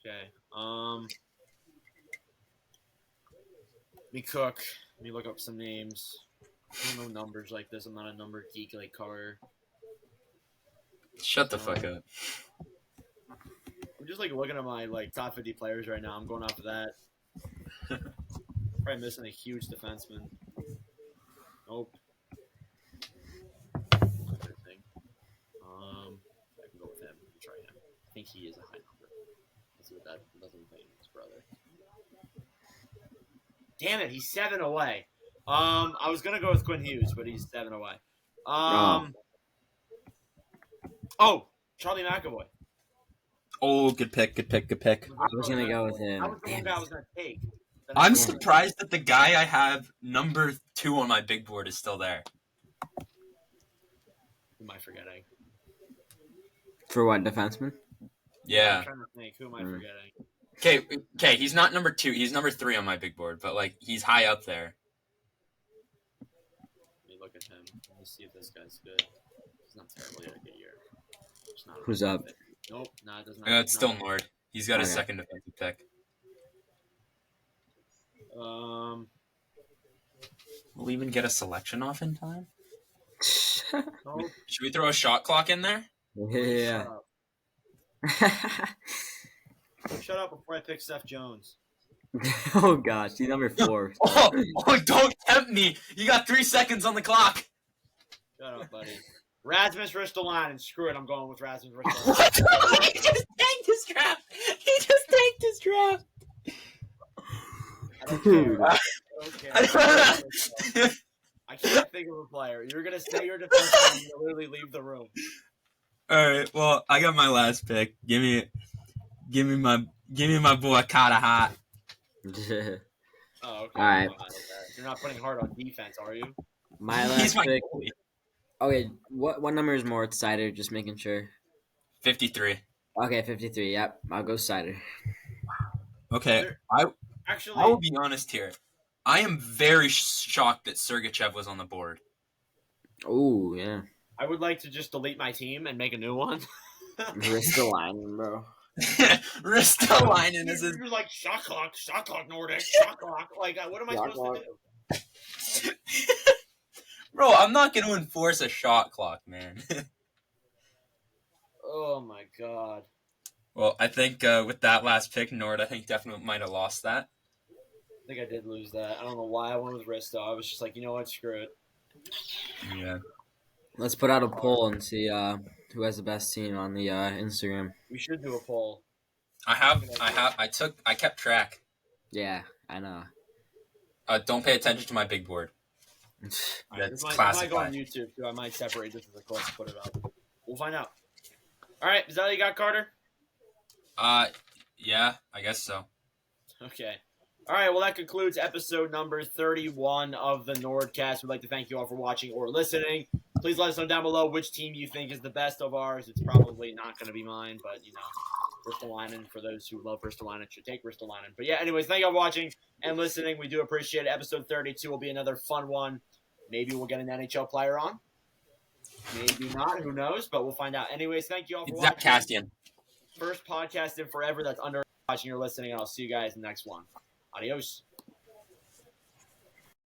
Okay. Let me cook. Let me look up some names. I don't know numbers like this. I'm not a number geek like Carter. Shut the fuck up. I'm just like looking at my like top 50 players right now. I'm going off of that. Probably missing a huge defenseman. Nope. Other thing. I can go with him. Try him. I think he is a high number. Let's see what that doesn't play his brother. Damn it, he's 7 away. I was gonna go with Quinn Hughes, but he's 7 away. Oh, Charlie McAvoy. Oh, good pick. Good pick. Good pick. I was gonna go with him. That was the one guy I was gonna take. I'm surprised that the guy I have number 2 on my big board is still there. Who am I forgetting? For what, defenseman? I'm Yeah. trying to think. Who am I forgetting? Okay. He's not number 2. He's number 3 on my big board, but like he's high up there. Let me look at him. Let me see if this guy's good. He's not terribly like a year. Just not Who's up? Nope. Nah, it does not. It's still Nord. He's got his Okay. second defensive pick. Will we even get a selection off in time? Nope. Should we throw a shot clock in there? Yeah. Shut up before I pick Seth Jones. Oh gosh, he's number 4. Oh, don't tempt me! You got 3 seconds on the clock. Shut up, buddy. Rasmus Ristolainen. Screw it. I'm going with Rasmus Ristolainen. What? He just tanked his draft. He just tanked his draft. I don't care. I don't care. I can't think of a player. You're gonna say your defense and you literally leave the room. All right. Well, I got my last pick. Give me my boy Carter Hart. Oh, okay. All right. You're not putting hard on defense, are you? My He's last my pick. goalie. Okay, what number is more Cider? Just making sure. 53. Okay, 53. Yep, I'll go Cider. Okay. I will Actually, be honest here. I am very shocked that Sergachev was on the board. Oh yeah. I would like to just delete my team and make a new one. Ristolainen, bro. Ristolainen is his... You're like, shot clock, Nordic, shot clock. Like, what am I Shot supposed to do? Bro, I'm not going to enforce a shot clock, man. Oh, my God. Well, I think with that last pick, Nord, I think definitely might have lost that. I think I did lose that. I don't know why I went with Risto. I was just like, you know what, screw it. Yeah. Let's put out a poll and see who has the best team on the Instagram. We should do a poll. I kept track. Yeah, I know. Don't pay attention to my big board. All right, That's this might classified. go on YouTube, too. I might separate this as a clip and put it up. We'll find out. All right, is that all you got, Carter? Yeah, I guess so. Okay. All right, well, that concludes episode number 31 of the NordCast. We'd like to thank you all for watching or listening. Please let us know down below which team you think is the best of ours. It's probably not going to be mine, but, Ristolainen, for those who love Ristolainen, should take Ristolainen. But, yeah, anyways, thank you all for watching and listening. We do appreciate it. Episode 32 will be another fun one. Maybe we'll get an NHL player on. Maybe not. Who knows? But we'll find out. Anyways, thank you all for Zach watching. Castian. First podcast in forever that's under watching or listening, and I'll see you guys in the next one. Adios.